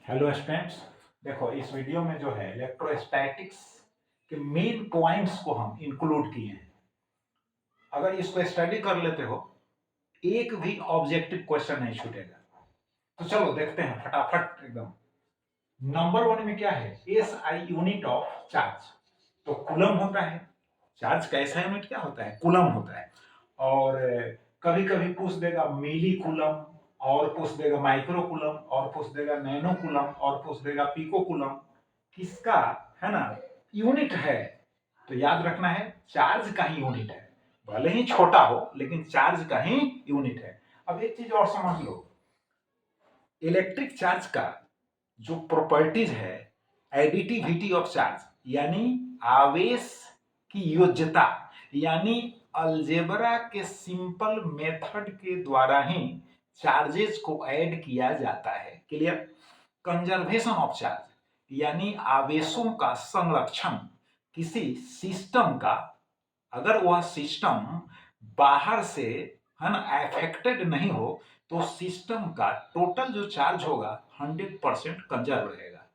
Hello students. देखो इस video में जो है इलेक्ट्रोस्टैटिक्स के मेन पॉइंट्स को हम इंक्लूड किए हैं। अगर इसको स्टडी कर लेते हो एक भी ऑब्जेक्टिव क्वेश्चन नहीं छूटेगा। तो चलो देखते हैं फटाफट एकदम। नंबर वन में क्या है? S I unit of charge. तो कूलम होता है। चार्ज का ऐसा यूनिट क्या होता है? कूलम होता है। और कभी कभी पूछ देगा मिली कूलम, और पूछ देगा माइक्रो कूलम, और पूछ देगा नैनो कूलम, और पूछ देगा पिको कूलम। किसका है ना यूनिट है? तो याद रखना है चार्ज का ही यूनिट है। भले ही छोटा हो लेकिन चार्ज का ही यूनिट है। अब एक चीज और समझ लो, इलेक्ट्रिक चार्ज का जो प्रॉपर्टीज है, एडिटिविटी ऑफ चार्ज यानी आवेश की योज्यता, यानी अलजेब्रा के सिंपल मेथड के द्वारा ही चार्जेस को ऐड किया जाता है। क्लियर? कंजर्वेशन ऑफ चार्ज यानी आवेशों का संरक्षण किसी सिस्टम का, अगर वह सिस्टम बाहर से है ना अफेक्टेड नहीं हो तो सिस्टम का टोटल जो चार्ज होगा 100% कंजर्व रहेगा।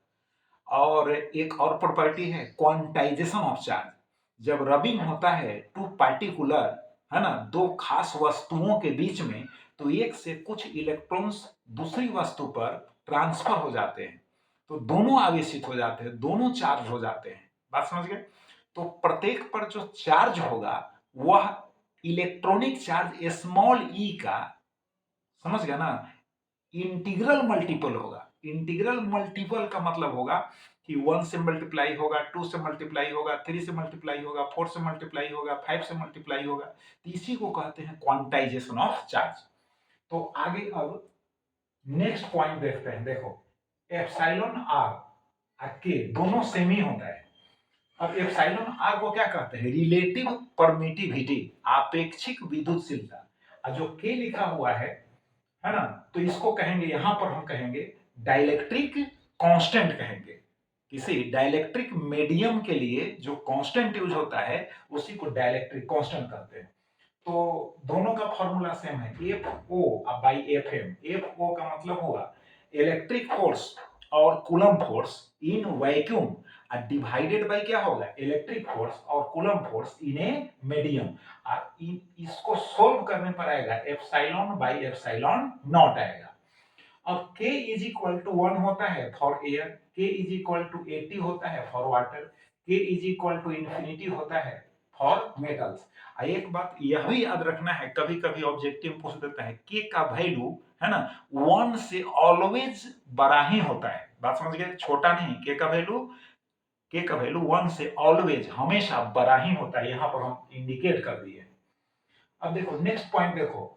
और एक और प्रॉपर्टी है क्वांटाइजेशन ऑफ चार्ज। जब रबिंग होता है टू पार्टिकुलर है ना दो खास वस्तुओं के बीच में, तो एक से कुछ इलेक्ट्रॉन्स दूसरी वस्तु पर ट्रांसफर हो जाते हैं, तो दोनों आवेशित हो जाते हैं, दोनों चार्ज हो जाते हैं। बात समझ गए? तो प्रत्येक पर जो चार्ज होगा वह इलेक्ट्रॉनिक चार्ज स्मॉल ई का, समझ गया ना, इंटीग्रल मल्टीपल होगा। इंटीग्रल मल्टीपल का मतलब होगा कि 1 से मल्टीप्लाई होगा, 2 से मल्टीप्लाई होगा, 3 से मल्टीप्लाई होगा, 4 से मल्टीप्लाई होगा, 5 से मल्टीप्लाई होगा। तो इसी को कहते हैं क्वांटाइजेशन ऑफ चार्ज। तो आगे अब नेक्स्ट पॉइंट देखते हैं। देखो एप्सिलॉन आर और के दोनों सेम ही होता है। अब एप्सिलॉन आर को क्या कहते हैं? रिलेटिव परमिटिविटी, आपेक्षिक विद्युतशीलता। और जो के लिखा हुआ है ना, तो इसको कहेंगे, यहां पर हम कहेंगे डाइलेक्ट्रिक कांस्टेंट कहेंगे। किसी डाइलेक्ट्रिक मीडियम के लिए जो कांस्टेंट यूज होता है उसी को डाइलेक्ट्रिक कांस्टेंट कहते हैं। तो दोनों का फॉर्मूला सेम है, F O by F M. F O का मतलब होगा इलेक्ट्रिक फोर्स और Coulomb force in vacuum, divided by क्या होगा? इलेक्ट्रिक फोर्स और Coulomb force in a medium. इसको सोल्व करने पर आएगा एप्सिलॉन बाई एप्सिलॉन नॉट आएगा। अब k इज इक्वल टू 1 होता है for air, k is equal to 80 होता है for water, k is equal to infinity होता है फॉर मेटल्स। एक बात यह भी याद रखना है, कभी कभी ऑब्जेक्टिव पूछ देता है k का वैल्यू है ना 1 से ऑलवेज बड़ा ही होता है। बात समझ गए? छोटा नहीं। k का वैल्यू 1 से ऑलवेज हमेशा बड़ा ही होता है। यहां पर हम इंडिकेट कर दिए। अब देखो नेक्स्ट पॉइंट देखो,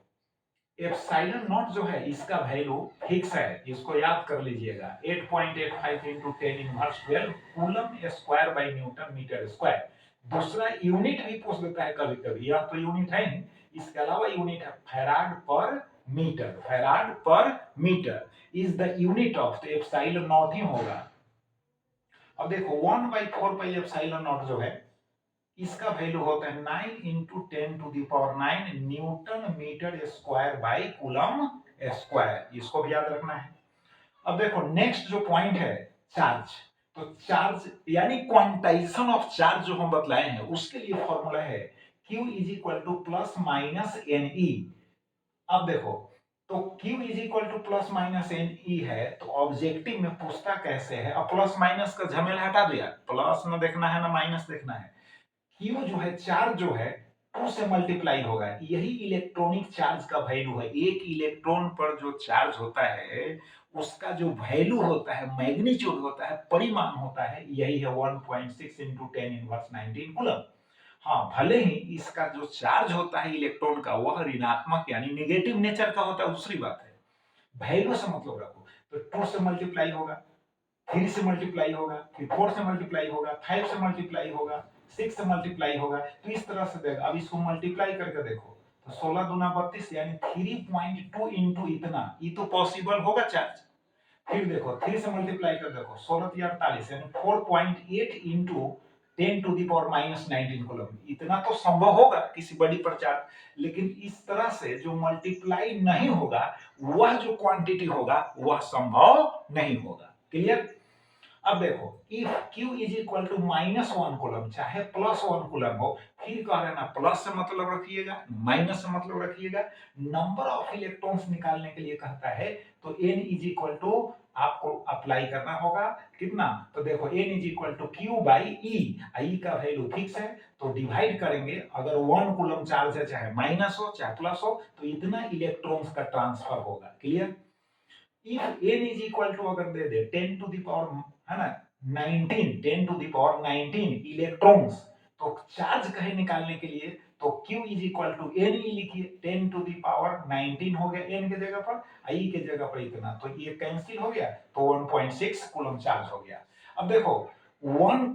एप्सिलॉन नॉट जो है इसका वैल्यू फिक्स है, इसको याद कर लीजिएगा 8.85 into 10 inverse 12 coulomb square by newton metre square. दूसरा यूनिट भी पूछ देता है कभी कभी, यह तो यूनिट है ही, इसके अलावा यूनिट है farad per metre. Farad per metre is the unit of, तो एप्सिलॉन नॉट ही होगा। अब देखो 1/4 पाई एप्सिलॉन नॉट जो है इसका वैल्यू होता है 9 into 10 to the power 9 newton metre square by coulomb square. इसको भी याद रखना है। अब देखो नेक्स्ट जो पॉइंट है चार्ज। तो चार्ज यानी क्वांटाइजेशन ऑफ चार्ज जो हम बतलाए हैं उसके लिए फॉर्मूला है Q is equal to plus minus n e. अब देखो तो Q is equal to plus minus n e है, तो ऑब्जेक्टिव में पूछता कैसे है? अब प्लस माइनस का झमेला हटा दिया, प्लस ना देखना है ना माइनस देखना है। Q जो है चार्ज जो है 2 से मल्टीप्लाई होगा, यही इलेक्ट्रॉनिक चार्ज का वैल्यू है। एक इलेक्ट्रॉन पर जो चार्ज होता है उसका जो वैल्यू होता है, मैग्नीट्यूड होता है, परिमाण होता है, यही है 1.6 इंटू 10 इनवर्स 19 कूलम। हाँ, भले ही इसका जो चार्ज होता है इलेक्ट्रॉन का वह ऋणात्मक यानी नेगेटिव नेचर का होता है, दूसरी बात है। वैल्यू से मतलब रखो। तो 2 से मल्टीप्लाई होगा, 3 से मल्टीप्लाई होगा, फिर 4 से मल्टीप्लाई होगा, 5 से मल्टीप्लाई होगा, 6 से मल्टीप्लाई होगा। तो इस तरह से देखो, अब इसको मल्टीप्लाई करके देखो तो 16 दूना 32 यानी 3.2 इंटू इतना, ये तो पॉसिबल होगा चार्ज। फिर देखो 3 से मल्टीप्लाई कर देखो 16 3 48 यानी 4.8 into 10 to the power minus 19 coulomb. इतना तो संभव होगा किसी बड़ी पर चार्ज, लेकिन इस तरह से जो मल्टीप्लाई नहीं होगा वह जो क्वांटिटी होगा वह संभव नहीं होगा। क्लियर। अब देखो if Q is equal to -1 coulomb चाहे +1 कूलम हो, फिर कह रहे ना प्लस से मतलब रखिएगा, माइनस से मतलब रखिएगा, नंबर ऑफ इलेक्ट्रॉन्स निकालने के लिए कहता है तो n इज इक्वल टू आपको अप्लाई करना होगा कितना, तो देखो n is equal to Q by E, I का वैल्यू फिक्स है तो डिवाइड करेंगे, अगर 1 कूलम चार्ज है चाहे माइनस हो चाहे प्लस हो तो इतना इलेक्ट्रॉन्स का ट्रांसफर होगा। Clear. If n is equal to अगर दे दे 10 टू द पावर है ना 19, 10 टू द पावर 19 इलेक्ट्रॉन्स, तो चार्ज कहे निकालने के लिए तो Q is equal to n ही लिखिए, 10 टू द पावर 19 हो गया n के जगह पर, I के जगह पर इतना, तो ये कैंसिल हो गया तो 1.6 कूलम चार्ज हो गया। अब देखो 1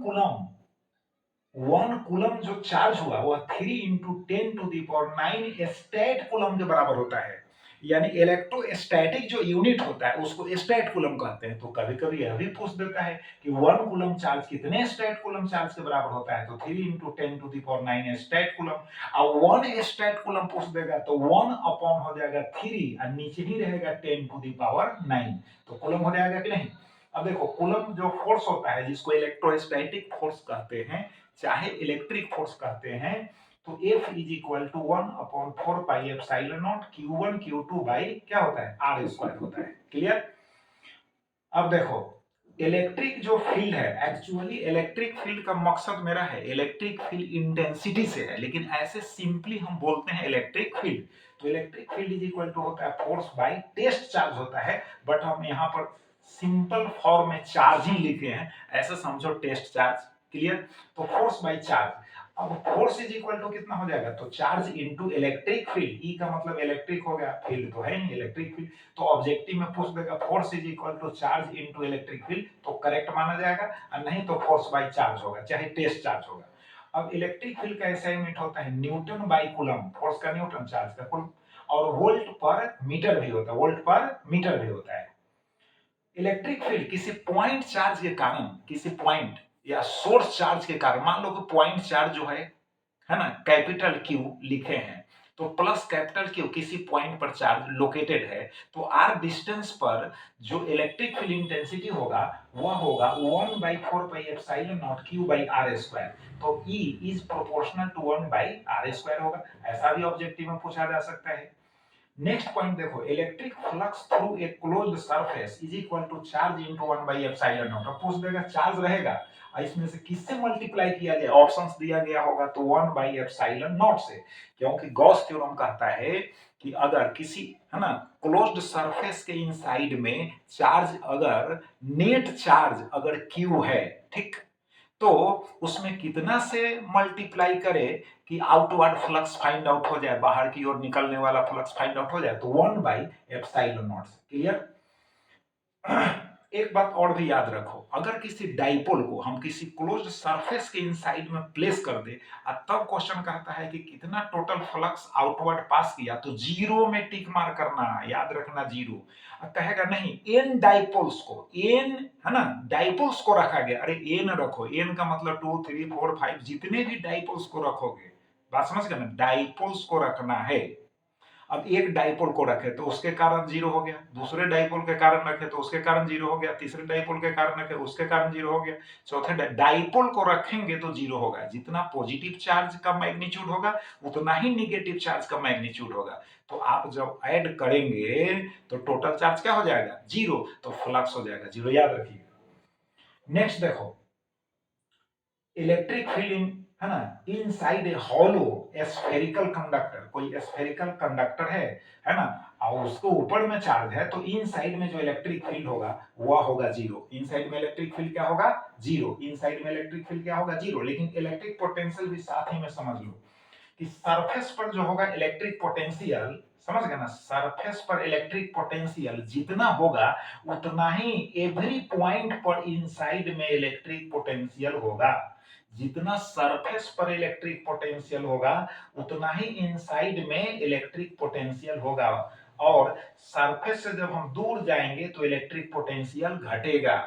कूलम जो चार्ज हुआ वह 3 into 10 to the power 9 statcoulomb के बराबर होता है, यानी इलेक्ट्रोस्टैटिक जो यूनिट होता है उसको स्टेट कूलम कहते हैं। तो कभी कभी यह भी पूछ देता है कि 1 कूलम चार्ज कितने स्टेट कूलम चार्ज के बराबर होता है, तो 3 into 10 to the power 9 statcoulomb. और 1 स्टेट कूलम पूछ देगा तो 1 अपॉन हो जाएगा 3 और नीचे ही रहेगा 10 टू दी पावर 9, तो कूलम हो जाएगा कि नहीं। अब देखो कूलम जो फोर्स होता है जिसको इलेक्ट्रोस्टैटिक फोर्स कहते हैं चाहे इलेक्ट्रिक फोर्स कहते हैं, तो F is equal to 1 upon 4 pi epsilon naught Q1 Q2 by क्या होता है R स्क्वायर होता है। क्लियर। अब देखो इलेक्ट्रिक जो फील्ड है, एक्चुअली इलेक्ट्रिक फील्ड का मकसद मेरा है इलेक्ट्रिक फील्ड इंटेंसिटी से है, लेकिन ऐसे सिंपली हम बोलते हैं इलेक्ट्रिक फील्ड, तो electric field is equal to होता है फोर्स बाई टेस्ट चार्ज होता है, बट हम यहाँ पर सिंपल फॉर्म में चार्ज ही लिखे हैं, ऐसा समझो टेस्ट चार्ज। क्लियर। तो फोर्स बाई चार्ज, अब फोर्स इज इक्वल टू कितना हो जाएगा, तो चार्ज इनटू इलेक्ट्रिक फील्ड, ई का मतलब इलेक्ट्रिक हो गया, फील्ड तो है नहीं इलेक्ट्रिक फील्ड, तो ऑब्जेक्टिव में पूछ देगा force is equal to charge into electric field, तो करेक्ट माना जाएगा, और नहीं तो फोर्स बाय चार्ज होगा चाहे टेस्ट चार्ज होगा। अब इलेक्ट्रिक फील्ड का ऐसा यूनिट होता है न्यूटन बाय कूलम, फोर्स का न्यूटन चार्ज का कूलम, और वोल्ट पर मीटर भी होता है, वोल्ट पर मीटर भी होता है। इलेक्ट्रिक फील्ड किसी पॉइंट चार्ज के कारण, किसी पॉइंट या सोर्स चार्ज के कारण, मान लो कि पॉइंट चार्ज जो है ना कैपिटल Q लिखे हैं, तो प्लस कैपिटल Q किसी पॉइंट पर चार्ज लोकेटेड है, तो r डिस्टेंस पर जो इलेक्ट्रिक फील्ड इंटेंसिटी होगा वह होगा 1 by 4 pi epsilon naught Q by R square, तो E is proportional to 1 by R square होगा, ऐसा भी ऑब्जेक्टिव में पूछा जा सकता है। नेक्स्ट पॉइंट देखो electric flux through a closed surface is equal to charge into 1 by epsilon naught, अब पूछ देगा चार्ज रहेगा और इसमें से किससे मल्टीप्लाई किया जाए, ऑप्शंस दिया गया होगा तो 1 बाय एप्सिलॉन नॉट से, क्योंकि गॉस थ्योरम कहता है कि अगर किसी है ना क्लोज्ड सरफेस के इनसाइड में चार्ज अगर नेट चार्ज अगर Q है, ठीक, तो उसमें कितना से मल्टीप्लाई करे कि आउटवर्ड फ्लक्स फाइंड आउट हो जाए, बाहर की ओर निकलने वाला फ्लक्स फाइंड आउट हो जाए, तो 1 बाई एप्सिलॉन नॉट। क्लियर। एक बात और भी याद रखो, अगर किसी डाइपोल को हम किसी क्लोज्ड सरफेस के इनसाइड में प्लेस कर दे और तब क्वेश्चन कहता है कि कितना टोटल फ्लक्स आउटवर्ड पास किया, तो जीरो में टिक मार करना, याद रखना जीरो। कहेगा नहीं एन डाइपोल्स को, एन है ना डाइपोल्स को रखा गया, अरे एन रखो, एन का मतलब 2 3 4 5 जितने भी डाइपोल्स को रखोगे, बात समझ गए ना, डाइपोल्स को रखना है। अब एक डाइपोल को रखे तो उसके कारण जीरो हो गया, दूसरे डाइपोल के कारण रखे तो उसके कारण जीरो हो गया, तीसरे डाइपोल के कारण रखे उसके कारण जीरो हो गया, चौथे डाइपोल को रखेंगे तो जीरो होगा, जितना पॉजिटिव चार्ज का मैग्नीट्यूड होगा उतना ही निगेटिव चार्ज का मैग्नीट्यूड होगा, तो आप जब ऐड करेंगे तो टोटल चार्ज क्या हो जाएगा जीरो, तो फ्लक्स हो जाएगा जीरो, याद रखिए। नेक्स्ट देखो इलेक्ट्रिक फील्ड है ना inside a hollow spherical conductor, कोई स्फेरिकल कंडक्टर है ना, और उसको ऊपर में चार्ज है, तो इनसाइड में जो इलेक्ट्रिक फील्ड होगा वह होगा जीरो, इनसाइड में इलेक्ट्रिक फील्ड क्या होगा जीरो, इनसाइड में इलेक्ट्रिक फील्ड क्या होगा जीरो, लेकिन इलेक्ट्रिक पोटेंशियल भी साथ ही में समझ लो कि सरफेस पर जो होगा इलेक्ट्रिक पोटेंशियल, समझ गए ना, सरफेस पर इलेक्ट्रिक पोटेंशियल जितना होगा उतना ही एवरी पॉइंट पर इनसाइड में इलेक्ट्रिक पोटेंशियल होगा, जितना सरफेस पर इलेक्ट्रिक पोटेंशियल होगा उतना ही इनसाइड में इलेक्ट्रिक पोटेंशियल होगा, और सरफेस से जब हम दूर जाएंगे तो इलेक्ट्रिक पोटेंशियल घटेगा,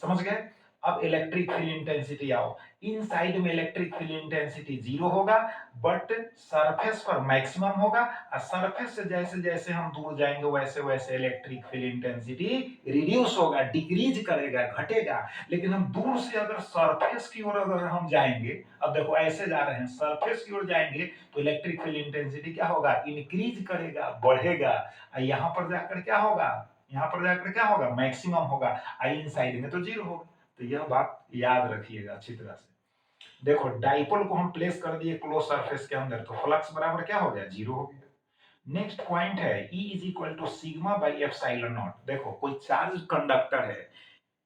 समझ गए। अब इलेक्ट्रिक फील्ड इंटेंसिटी आओ, इनसाइड में इलेक्ट्रिक फील्ड इंटेंसिटी 0 होगा, बट सरफेस पर मैक्सिमम होगा, और सरफेस से जैसे जैसे हम दूर जाएंगे वैसे वैसे इलेक्ट्रिक फील्ड इंटेंसिटी रिड्यूस होगा, डिक्रीज करेगा, घटेगा। लेकिन हम दूर से अगर सरफेस की ओर अगर हम जाएंगे, अब देखो ऐसे जा रहे हैं, सरफेस की ओर जाएंगे तो इलेक्ट्रिक फील्ड इंटेंसिटी क्या होगा, इंक्रीज करेगा, बढ़ेगा। यहाँ पर जाकर क्या होगा, यहाँ पर जाकर क्या होगा, मैक्सिमम होगा, इन साइड में तो 0 होगा। तो यह बात याद रखिएगा अच्छी तरह से। देखो डाइपोल को हम प्लेस कर दिए क्लोज सरफेस के अंदर, तो फ्लक्स बराबर क्या हो गया, 0 हो गया। नेक्स्ट पॉइंट है E is equal to sigma by epsilon naught. देखो कोई चार्ज कंडक्टर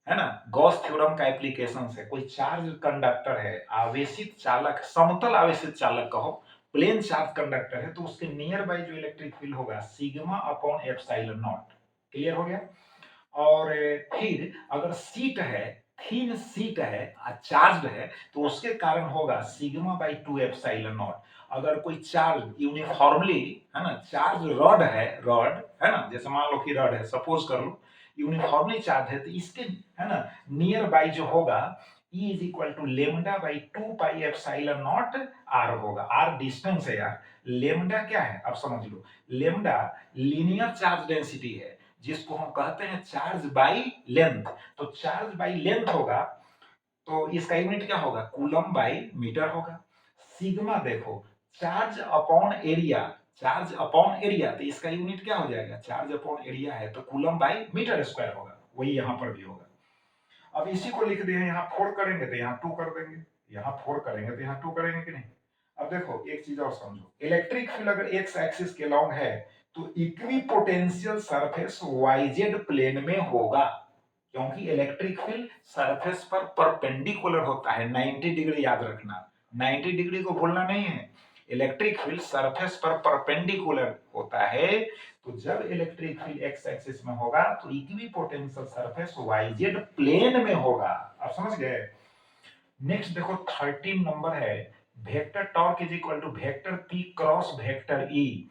है ना, गॉस थ्योरम का एप्लीकेशन है, कोई चार्ज कंडक्टर है, आवेशित चालक, समतल आवेशित चालक कहो, प्लेन चार्ज कंडक्टर है, तो उसके नियर बाई जो इलेक्ट्रिक फील्ड होगा sigma upon epsilon not. Clear हो गया। और फिर अगर सीट है, थीन सीट है, चार्ज है, तो उसके कारण होगा सिग्मा बाई 2 एप्सिलॉन नॉट। अगर कोई चार्ज यूनिफॉर्मली, है ना, चार्ज रॉड है ना, जैसे मान लो कि रॉड है, सपोज कर लो यूनिफॉर्मली चार्ज है, तो इसके, है ना, नियर बाई जो होगा E is equal to lambda by 2 pi epsilon naught R होगा। आर डिस्टेंस है यार, लेमडा क्या है अब समझ लो, लेमडा लीनियर चार्ज डेंसिटी है, जिसको हम कहते हैं चार्ज बाई लेंथ। तो चार्ज बाई लेंथ होगा, तो इसका यूनिट क्या होगा, कूलम बाई मीटर होगा। सिग्मा देखो, charge upon area, charge upon area, तो इसका यूनिट क्या हो जाएगा, चार्ज अपॉन एरिया है तो कूलम बाई मीटर स्क्वायर होगा, वही यहां पर भी होगा। अब इसी को लिख दिए, यहाँ 4 करेंगे तो यहाँ 2 कर देंगे, यहाँ 4 करेंगे तो यहाँ 2 करेंगे कि नहीं। अब देखो एक चीज और समझो, इलेक्ट्रिक फील्ड अगर एक्स एक्सिस के लॉन्ग है तो इक्विपोटेंशियल सरफेस वाईजेड प्लेन में होगा, क्योंकि इलेक्ट्रिक फील्ड सरफेस पर परपेंडिकुलर होता है 90 डिग्री, याद रखना 90 डिग्री को भूलना नहीं है। इलेक्ट्रिक फील्ड सरफेस पर परपेंडिकुलर होता है, तो जब इलेक्ट्रिक फील्ड एक्स एक्सिस में होगा तो इक्विपोटेंशियल सरफेस वाईजेड प्लेन में होगा। आप समझ गए। नेक्स्ट देखो 13 नंबर है, vector torque is equal to vector p cross vector E.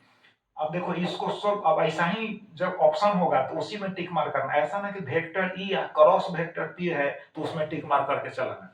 अब देखो इसको सब, अब ऐसा ही जब ऑप्शन होगा तो उसी में टिक मार करना, ऐसा ना कि वेक्टर ई या क्रॉस वेक्टर पी है तो उसमें टिक मार करके चलाना।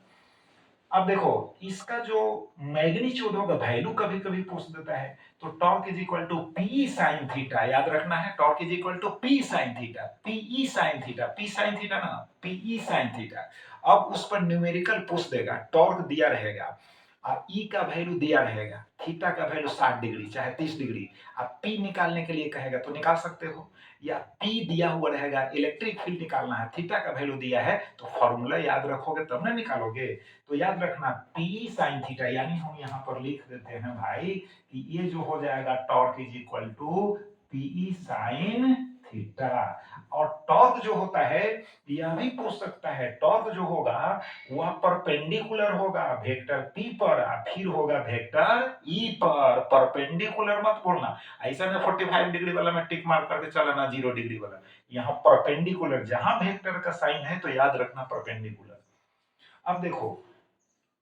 अब देखो इसका जो मैग्नीट्यूड होगा, वैल्यू कभी कभी पूछ देता है, तो torque is equal to p sine theta, याद रखना है, torque is equal to p sine theta, p E sine theta, p sine theta ना, पीई साइन थीटा। अब उस पर न्यूमेरिकल पूछ देगा, टॉर्क दिया रहेगा और ई का वैल्यू दिया रहेगा, थीटा का वैल्यू 60 डिग्री चाहे 30 डिग्री, अब पी निकालने के लिए कहेगा तो निकाल सकते हो, या पी दिया हुआ रहेगा, इलेक्ट्रिक फील्ड निकालना है, थीटा का वैल्यू दिया है, तो फॉर्मूला याद रखोगे तब ना निकालोगे। तो याद रखना पी साइन थीटा, यानी हम यहाँ पर लिख देते हैं भाई कि ये जो हो जाएगा torque is equal to p E sine theta. और टॉर्क जो होता है, यह भी पूछ सकता है, टॉर्क जो होगा वह परपेंडिकुलर होगा वेक्टर पी पर, फिर होगा वेक्टर ई पर, परपेंडिकुलर मत बोलना, ऐसा ना 45 डिग्री वाला में टिक मार करके चलाना 0 डिग्री वाला, यहाँ परपेंडिकुलर, जहां वेक्टर का साइन है तो याद रखना परपेंडिकुलर। अब देखो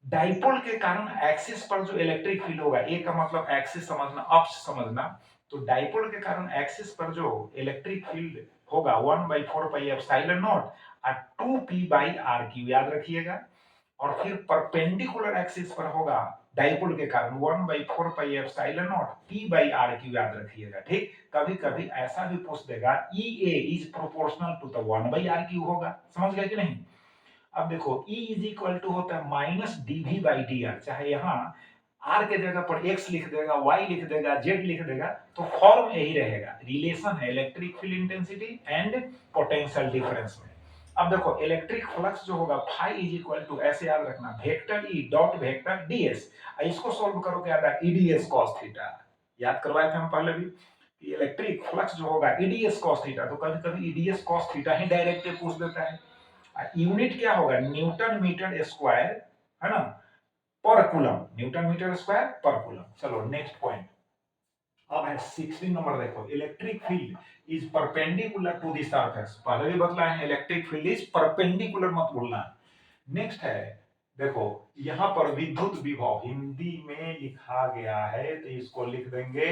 डाइपोल के कारण एक्सिस पर जो इलेक्ट्रिक फील्ड होगा, ए का मतलब एक्सिस समझना, अक्ष समझना, तो डाइपोल के कारण एक्सिस पर जो इलेक्ट्रिक फील्ड होगा 1/4 पाई एप्सिलॉन नॉट और 2p बाई आर क्यू, याद रखिएगा। और फिर परपेंडिकुलर एक्सिस पर होगा डाइपोल के कारण 1/4 pi epsilon naught p by R Q, याद रखिएगा। ठीक, कभी कभी ऐसा भी पूछ देगा E A is proportional to the 1/r Q होगा, समझ गए कि नहीं। अब देखो E इज इक्वल टू होता है minus d V by d r, चाहे यहाँ R के जगह पर X लिख देगा, Y लिख देगा, Z लिख देगा, तो फॉर्म यही रहेगा, रिलेशन है electric field intensity and potential difference में। अब देखो इलेक्ट्रिक फ्लक्स जो होगा फाई इज इक्वल टू, ऐसे याद रखना, vector E dot vector ds, इसको सोल्व करो क्या आता है, ईडीएस कॉस थीटा, याद करवाए थे हम पहले भी, इलेक्ट्रिक फ्लक्स जो होगा ईडीएस कॉस थीटा, तो कभी कभी ईडीएस कॉस थीटा ही डायरेक्ट पूछ देता है। यूनिट क्या होगा, न्यूटन मीटर स्क्वायर, है ना, per coulomb, newton metre square per coulomb. चलो नेक्स्ट पॉइंट, अब है 16 नंबर, देखो electric field is perpendicular to the surface, पहले भी बतलाए हैं इलेक्ट्रिक फील्ड इज परपेंडिकुलर, मत भूलना। नेक्स्ट है, देखो यहां पर विद्युत विभव हिंदी में लिखा गया है, तो इसको लिख देंगे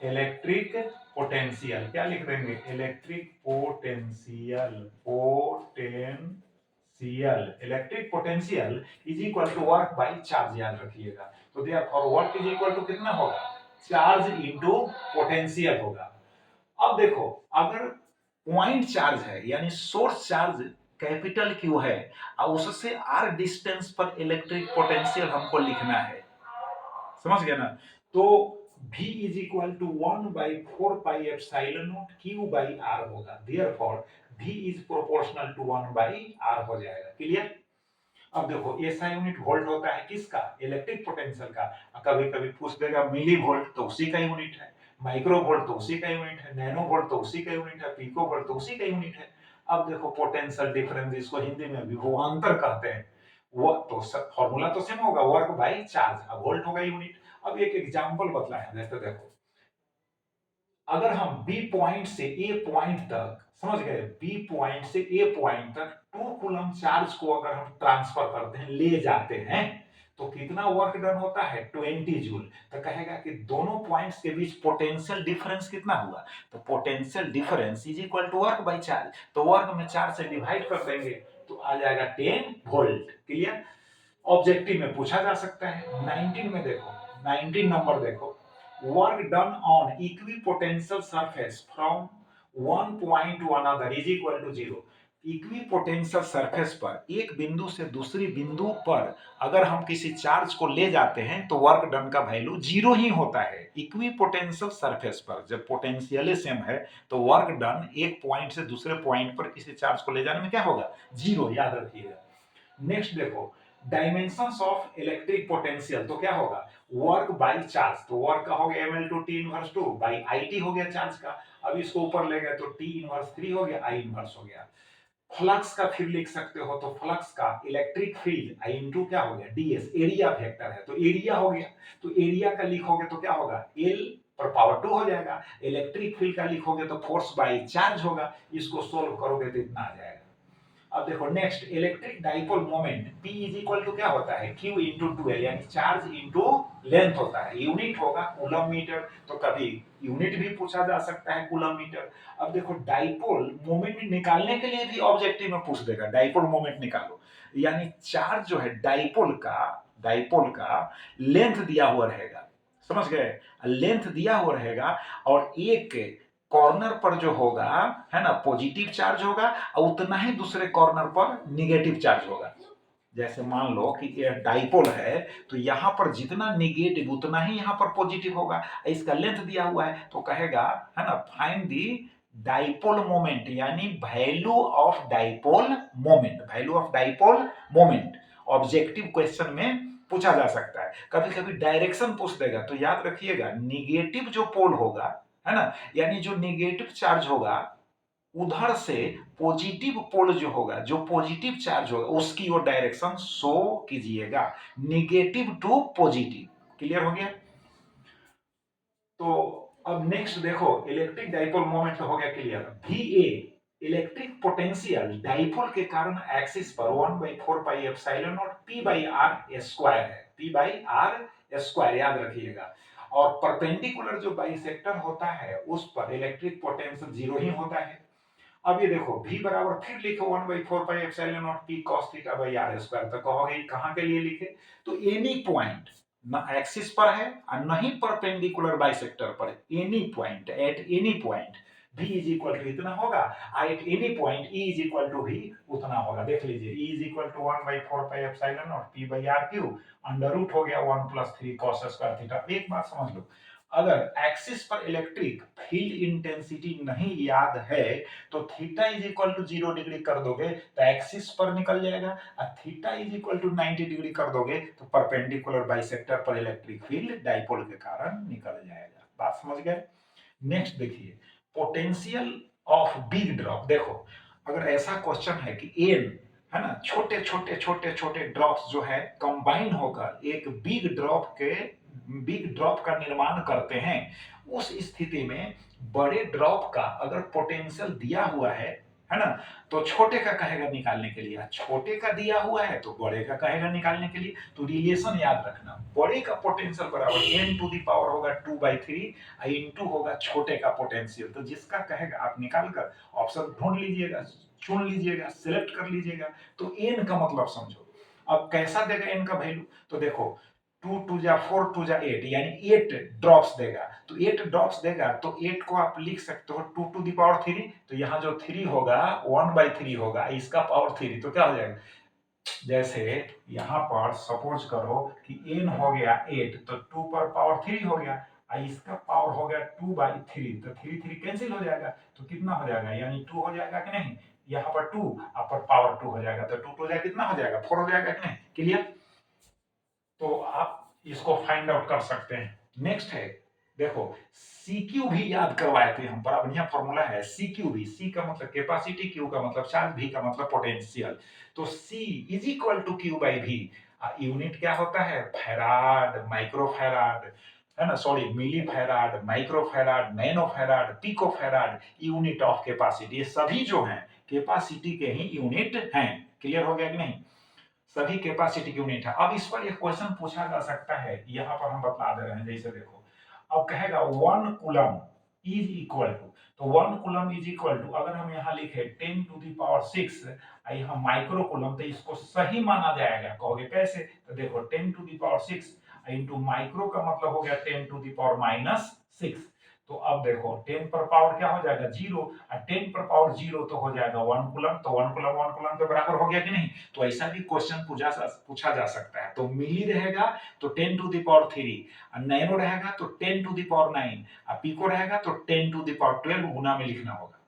इलेक्ट्रिक पोटेंशियल, क्या लिख देंगे, electric potential, potential, CL electric potential is equal to work by charge, याद रखिएगा। तो therefore work is equal to कितना होगा, चार्ज इनटू पोटेंशियल होगा। अब देखो, अगर पॉइंट चार्ज है यानी सोर्स चार्ज कैपिटल क्यू है और उससे आर डिस्टेंस पर इलेक्ट्रिक पोटेंशियल हमको लिखना है, समझ गए ना। तो V is equal to 1/4πε0 Q/R होगा, therefore V is proportional to 1/R हो जाएगा। क्लियर। अब देखो एसआई यूनिट वोल्ट होता है किसका, इलेक्ट्रिक पोटेंशियल का। कभी कभी पूछ देगा मिली वोल्ट तो उसी का यूनिट है, माइक्रो वोल्ट तो उसी का यूनिट है, नैनो वोल्ट तो उसी का यूनिट है, पिको वोल्ट तो उसी का यूनिट है। अब देखो पोटेंशियल डिफरेंस, इसको हिंदी में विभवांतर कहते हैं। वो तो फॉर्मूला तो सेम होगा, वर्क बाई चार्ज, अब वोल्ट होगा यूनिट। अब एक एग्जांपल बतलाया, जैसे देखो अगर हम बी पॉइंट से ए पॉइंट तक, समझ गए, बी पॉइंट से ए पॉइंट तक 2 कूलम चार्ज को अगर हम ट्रांसफर करते हैं, ले जाते हैं, तो कितना वर्क डन होता है, 20 जूल। तो कहेगा कि दोनों पॉइंट्स के बीच पोटेंशियल डिफरेंस कितना हुआ, तो potential difference is equal to work by charge. तो वर्क में 4 से डिवाइड कर देंगे तो आ जाएगा 10 वोल्ट। क्लियर। ऑब्जेक्टिव में पूछा जा सकता है। 19 में देखो, 19 नंबर देखो, work done on equipotential surface from one point to another is equal to 0। Equipotential surface पर एक बिंदु से दूसरी बिंदु पर अगर हम किसी चार्ज को ले जाते हैं तो वर्क डन का वैल्यू 0 ही होता है। इक्विपोटेंशियल सरफेस पर जब पोटेंशियल सेम है तो वर्क डन एक पॉइंट से दूसरे पॉइंट पर किसी चार्ज को ले जाने में क्या होगा, 0, याद रखिएगा। नेक्स्ट देखो, डायमेंशंस ऑफ इलेक्ट्रिक पोटेंशियल, तो क्या होगा, वर्क बाई चार्ज। तो वर्क का हो गया ml two T inverse 2 by IT हो गया चार्ज का। अब इसको ऊपर ले गए तो T इनवर्स 3 हो गया, I इनवर्स हो गया। फ्लक्स का फिर लिख सकते हो, तो फ्लक्स का इलेक्ट्रिक फील्ड I इनटू क्या हो गया, DS, एरिया वेक्टर है तो एरिया हो गया। तो एरिया का लिखोगे तो क्या होगा, L पर पावर 2 हो जाएगा। इलेक्ट्रिक फील्ड का लिखोगे तो फोर्स बाई चार्ज होगा। इसको सोल्व करोगे तो इतना आ जाएगा। अब देखो next, electric dipole moment P is equal to क्या होता है, Q इंटू 2L, यानी चार्ज इंटू लेंथ होता है। यूनिट होगा कूलम मीटर, तो कभी यूनिट भी पूछा जा सकता है कूलम मीटर। अब देखो डाइपोल मोमेंट निकालने के लिए भी ऑब्जेक्टिव में पूछ देगा, डाइपोल मोमेंट निकालो, यानी चार्ज जो है डाइपोल का लेंथ दिया हुआ रहेगा, समझ गए, लेंथ दिया हुआ रहेगा और एक कॉर्नर पर जो होगा है ना पॉजिटिव चार्ज होगा और उतना ही दूसरे कॉर्नर पर निगेटिव चार्ज होगा। जैसे मान लो कि ये डाइपोल है तो यहां पर जितना निगेटिव उतना ही यहां पर पॉजिटिव होगा। इसका लेंथ दिया हुआ है तो कहेगा है ना फाइंड दी डाइपोल मोमेंट, यानी value of dipole moment, value of dipole moment objective question में पूछा जा सकता है। कभी कभी डायरेक्शन पूछ देगा तो याद रखिएगा निगेटिव जो पोल होगा है ना, यानी जो निगेटिव चार्ज होगा उधर से पॉजिटिव पोल जो होगा, जो पॉजिटिव चार्ज होगा उसकी वो डायरेक्शन शो कीजिएगा, निगेटिव टू पॉजिटिव। क्लियर हो गया। तो अब नेक्स्ट देखो, इलेक्ट्रिक डाइपोल मोमेंट तो हो गया clear. VA electric potential dipole के कारण एक्सिस पर 1/4πε0 P/r² है, P/r², याद रखिएगा। और परपेंडिकुलर जो बाइसेक्टर होता है उस पर इलेक्ट्रिक पोटेंशियल 0 ही होता है। अब ये देखो V बराबर फिर लिखो 1/4πε0 P cos θ/r²। तो कहोगे कहां के लिए लिखे, तो एनी पॉइंट ना एक्सिस पर है और ना ही परपेंडिकुलर बाइसेक्टर पर, any point, at any point V is equal to इतना होगा, at any point E is equal to V उतना होगा। देख लीजिए E is equal to 1/4πε0 P/r³ under root हो गया 1 + 3 cos² θ। एक बात समझ लो, अगर एक्सिस पर इलेक्ट्रिक फील्ड इंटेंसिटी नहीं याद है तो theta is equal to 0 degree कर दोगे तो एक्सिस पर निकल जाएगा, और theta is equal to 90 degree कर दोगे तो परपेंडिकुलर बाइसेक्टर पर इलेक्ट्रिक फील्ड डाइपोल के कारण निकल जाएगा। बात समझ गए। नेक्स्ट देखिए, पोटेंशियल ऑफ बिग ड्रॉप। देखो अगर ऐसा क्वेश्चन है कि एन है ना छोटे छोटे छोटे छोटे ड्रॉप्स जो है कंबाइन होकर एक बिग ड्रॉप का निर्माण करते हैं, उस स्थिति में बड़े ड्रॉप का अगर पोटेंशियल दिया हुआ है है ना। तो छोटे का कहेगा निकालने के लिए, छोटे का दिया हुआ है तो बड़े का कहेगा निकालने के लिए। तो रिलेशन याद रखना, बड़े का पोटेंशियल बराबर n टू दी पावर होगा 2/3 इनटू होगा छोटे का पोटेंशियल। तो जिसका कहेगा आप निकाल कर ऑप्शन ढूंढ लीजिएगा, चुन लीजिएगा, सिलेक्ट कर लीजिएगा। तो n का मतलब समझो। अब कैसा देगा n का वैल्यू, तो देखो 2 2 जा 4 2 जा 8 यानी 8 ड्रॉप्स देगा। तो 8 ड्रॉप्स देगा तो 8 को आप लिख सकते हो 2 टू दी पावर 3। तो यहाँ जो 3 होगा 1/3 होगा, इसका पावर 3। तो क्या हो जाएगा, जैसे यहाँ पर सपोज करो कि n हो गया 8 तो 2 पर पावर 3 हो गया, इसका पावर हो गया 2/3। तो 3 3 कैंसिल हो जाएगा, तो कितना हो जाएगा, यानी 2 हो जाएगा कि नहीं। यहाँ पर 2 पर पावर 2 हो जाएगा, तो 2 2 जाएगा कितना हो जाएगा, 4 हो जाएगा कि नहीं। क्लियर। तो आप इसको फाइंड आउट कर सकते हैं। नेक्स्ट है, देखो CQ भी याद करवाए थे हम, बड़ा बढ़िया फॉर्मूला है CQ भी। C का मतलब कैपेसिटी, Q का मतलब चार्ज, V का मतलब पोटेंशियल। तो C is equal to Q by V। Unit क्या होता है, फैराड, माइक्रोफैराड, है ना, sorry milli farad, microfarad, nanofarad, picofarad, unit of capacity. ये सभी जो हैं कैपेसिटी के ही यूनिट हैं। क्लियर हो गया कि नहीं, सभी कैपेसिटी यूनिट है। अब इस पर एक क्वेश्चन पूछा जा सकता है, यहाँ पर हम बता दे रहे हैं। जैसे देखो, अब कहेगा 1 कूलम इज इक्वल टू, तो 1 कूलम इज इक्वल टू, अगर हम यहाँ लिखे 10 टू दी पावर 6, यहाँ माइक्रो कूलम, तो इसको सही माना जाएगा। कहोगे कैसे, तो देखो 10 to the power 6 into micro का मतलब हो गया 10 टू दी पावर -6। तो अब देखो 10 पर पावर क्या हो जाएगा 0, और 10 पर पावर 0 तो हो जाएगा 1 कूलम। तो 1 कूलम के बराबर हो गया कि नहीं। तो ऐसा भी क्वेश्चन पूछा जा सकता है। तो मिली रहेगा तो 10 टू दी पावर 3, नैनो रहेगा तो 10 टू दी पावर 9, और पिको रहेगा तो 10 टू दी पावर 12 गुना में लिखना होगा।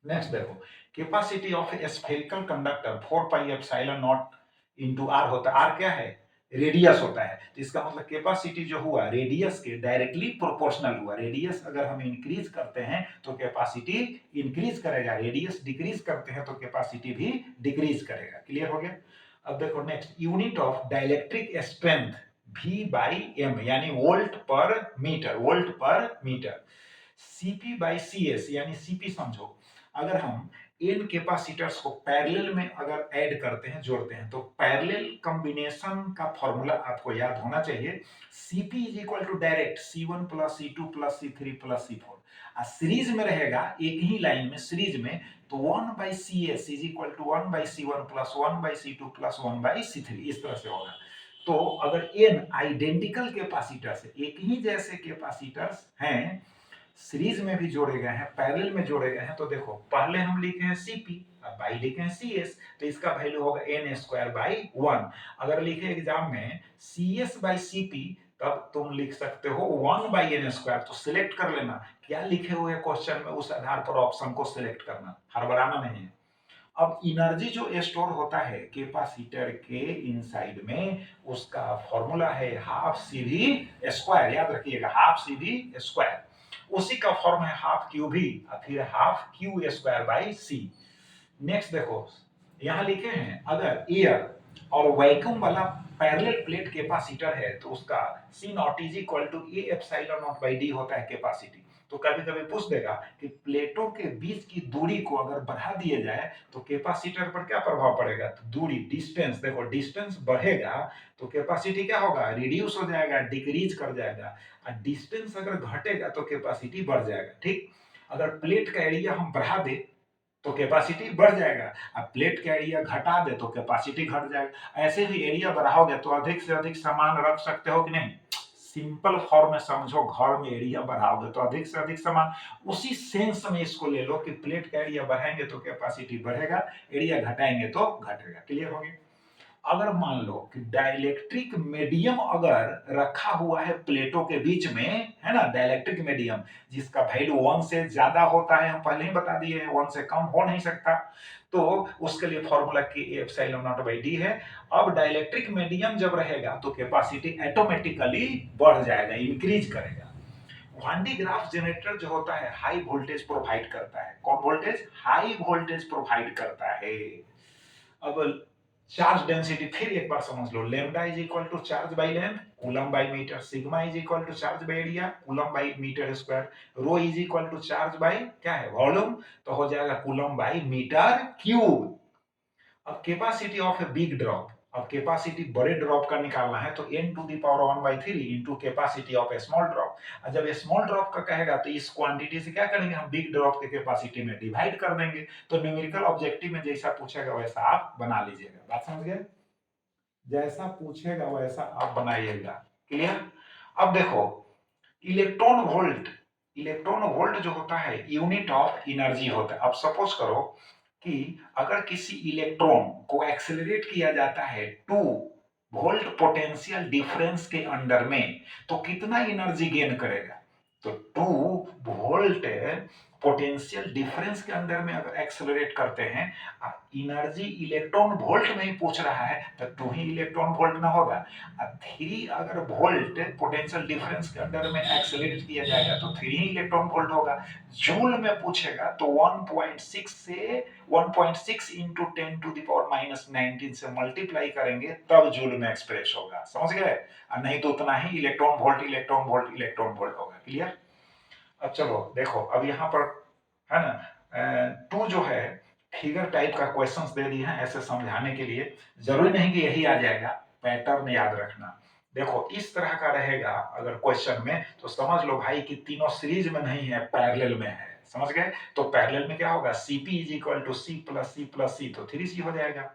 नेक्स्ट देखो, capacity of a spherical conductor 4 pi epsilon naught into R होता है। आर क्या है, रेडियस होता है। तो इसका मतलब कैपेसिटी जो हुआ रेडियस के डायरेक्टली प्रोपोर्शनल हुआ। रेडियस अगर हम इंक्रीज करते हैं तो कैपेसिटी इंक्रीज करेगा, रेडियस डिक्रीज करते हैं तो कैपेसिटी भी डिक्रीज करेगा। क्लियर हो गया। अब देखो next, unit of dielectric strength V by M यानी वोल्ट पर मीटर, वोल्ट पर मीटर। Cp बाई CS यानी Cp समझो, अगर हम इन कैपेसिटर्स को पैरेलल में अगर ऐड करते हैं, जोड़ते हैं, तो पैरेलल कॉम्बिनेशन का फॉर्मूला आपको याद होना चाहिए। Cp is equal to direct C1 plus C2 plus C3 plus C4। Series में रहेगा एक ही लाइन में, सीरीज में, तो 1 by CS is equal to 1 by C1 plus 1 by C2 plus 1 by C3, इस तरह से होगा। तो अगर n आइडेंटिकल कैपेसिटर्स, एक ही जैसे कैपेसिटर्स हैं, सीरीज में भी जोड़े गए हैं, पैरेलल में जोड़े गए हैं, तो देखो पहले हम लिखे हैं Cp, अब बाई लिखे हैं CS, तो इसका वैल्यू होगा n²/1। अगर लिखे एग्जाम में CS बाई Cp, तब तुम लिख सकते हो 1/n²। तो सिलेक्ट कर लेना क्या लिखे हुए क्वेश्चन में, उस आधार पर ऑप्शन को सिलेक्ट करना, हड़बड़ाना नहीं है। अब एनर्जी जो स्टोर होता है कैपेसिटर के इनसाइड में, उसका फॉर्मूला है हाफ CV²। याद रखिएगा हाफ CV²। उसी का फॉर्म है हाफ QV और फिर हाफ Q²/C। नेक्स्ट देखो, यहां लिखे हैं अगर एयर और वैक्यूम वाला पैरेलल प्लेट कैपेसिटर है तो उसका C0 is equal to A epsilon naught by D होता है कैपेसिटी। तो कभी कभी पूछ देगा कि प्लेटों के बीच की दूरी को अगर बढ़ा दिया जाए तो कैपेसिटर पर क्या प्रभाव पड़ेगा, तो दूरी, डिस्टेंस, देखो डिस्टेंस बढ़ेगा तो कैपेसिटी क्या होगा, रिड्यूस हो जाएगा, डिक्रीज कर जाएगा। और डिस्टेंस अगर घटेगा तो कैपेसिटी बढ़ जाएगा। ठीक, अगर प्लेट का एरिया हम बढ़ा दे तो कैपेसिटी बढ़ जाएगा, अब प्लेट का एरिया घटा दे तो कैपेसिटी घट जाएगा। ऐसे ही एरिया बढ़ाओगे तो अधिक से अधिक सामान रख सकते हो कि नहीं। सिंपल फॉर्म में समझो, घर में एरिया बढ़ाओगे तो अधिक से अधिक सामान, उसी सेंस में इसको ले लो कि प्लेट का एरिया बढ़ाएंगे तो कैपेसिटी बढ़ेगा, एरिया घटाएंगे तो घटेगा। क्लियर हो गया। अगर मान लो कि डाइलेक्ट्रिक मीडियम अगर रखा हुआ है प्लेटों के बीच में, है ना, डाइलेक्ट्रिक मीडियम जिसका वैल्यू 1 से ज्यादा होता है, हम पहले ही बता दिए हैं 1 से कम हो नहीं सकता, तो उसके लिए formula K epsilon naught by D है। अब डाइलेक्ट्रिक मीडियम जब रहेगा तो कैपेसिटी ऑटोमेटिकली बढ़ जाएगा, इंक्रीज करेगा। वान डी ग्राफ जनरेटर जो होता है हाई वोल्टेज प्रोवाइड करता है। कौन वोल्टेज, हाई वोल्टेज प्रोवाइड करता है। अब चार्ज डेंसिटी फिर एक बार समझ लो, lambda is equal to charge by length coulomb by metre, sigma is equal to charge by area coulomb by metre square, rho is equal to charge by क्या है वॉल्यूम, तो हो जाएगा कूलम बाई मीटर क्यूब। अब capacity of a big drop, अब capacity बड़े drop का निकालना है तो n to the power 1/3 into capacity of a small drop. और जब स्मॉल ड्रॉप का कहेगा तो इस क्वांटिटी से क्या करेंगे, हम बिग ड्रॉप के कैपेसिटी में डिवाइड कर देंगे। तो न्यूमेरिकल ऑब्जेक्टिव में जैसा पूछेगा वैसा आप बना लीजिएगा। बात समझ गए, जैसा पूछेगा वैसा आप बनाइएगा। क्लियर। अब देखो इलेक्ट्रॉन वोल्ट, इलेक्ट्रॉन वोल्ट जो होता है यूनिट ऑफ एनर्जी होता है। अब सपोज करो कि अगर किसी इलेक्ट्रॉन को एक्सेलरेट किया जाता है 2 वोल्ट पोटेंशियल डिफरेंस के अंडर में, तो कितना एनर्जी गेन करेगा, तो 2 वोल्ट पोटेंशियल डिफरेंस के अंदर में अगर एक्सेलरेट करते हैं, एनर्जी इलेक्ट्रॉन वोल्ट में ही पूछ रहा है तो 2 ही इलेक्ट्रॉन वोल्ट ना होगा। 3 अगर वोल्ट पोटेंशियल डिफरेंस के अंदर में एक्सेलरेट किया जाएगा तो 3 ही इलेक्ट्रॉन वोल्ट होगा। जूल में पूछेगा तो 1.6 से 1.6 इंटू 10 टू द पावर -19 से मल्टीप्लाई करेंगे तब जूल में एक्सप्रेस होगा। समझ गए, नहीं तो उतना ही electron volt electron volt electron volt होगा। क्लियर। अब चलो देखो, अब यहाँ पर है ना 2 जो है फिगर टाइप का क्वेश्चंस दे दिए हैं ऐसे समझाने के लिए, जरूरी नहीं कि यही आ जाएगा, पैटर्न याद रखना। देखो इस तरह का रहेगा अगर क्वेश्चन में तो समझ लो भाई कि तीनों सीरीज में नहीं है, पैरेलल में है। समझ गए, तो पैरेलल में क्या होगा, Cp is equal to C plus C plus C, तो 3C हो जाएगा।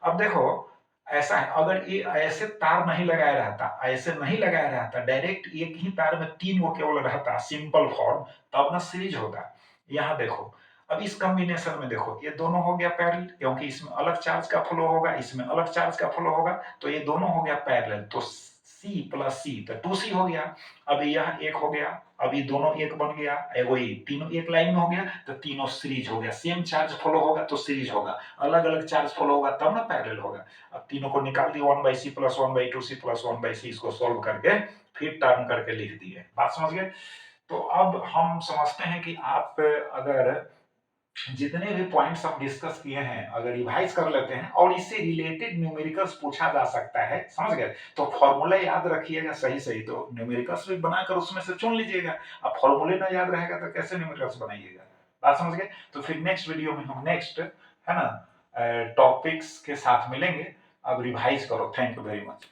अब देखो ऐसा है, अगर ये ऐसे तार नहीं लगाया रहता, ऐसे नहीं लगाया रहता, डायरेक्ट एक ही तार में 3 वो केवल रहता सिंपल फॉर्म, तब ना सीरीज होता। यहाँ देखो अब इस कॉम्बिनेशन में देखो ये दोनों हो गया पैरेलल, क्योंकि इसमें अलग चार्ज का फ्लो होगा इसमें अलग चार्ज का फ्लो होगा, तो ये दोनों हो गया पैरेलल, तो C प्लस C तो 2C हो गया। अब यह एक हो गया, अब ये दोनों एक बन गया, वही तीनों एक लाइन में हो गया तो तीनों सीरीज हो गया। सेम चार्ज फ्लो होगा तो सीरीज होगा, अलग अलग चार्ज फ्लो होगा तब ना पैरेलल होगा। अब तीनों को निकाल दिया 1/c plus 1/2c plus 1/c, इसको सोल्व करके फिर टर्न करके लिख दिए। बात समझ गए। तो अब हम समझते हैं कि आप अगर जितने भी पॉइंट्स हम डिस्कस किए हैं अगर रिवाइज कर लेते हैं और इससे रिलेटेड न्यूमेरिकल्स पूछा जा सकता है, समझ गए, तो फॉर्मूला याद रखिएगा सही सही, तो न्यूमेरिकल्स भी बनाकर उसमें से चुन लीजिएगा। अब फॉर्मूले ना याद रहेगा तो कैसे न्यूमेरिकल्स बनाइएगा। बात समझ गए। तो फिर नेक्स्ट वीडियो में हम नेक्स्ट है ना टॉपिक्स के साथ मिलेंगे। अब रिवाइज करो। Thank you very much.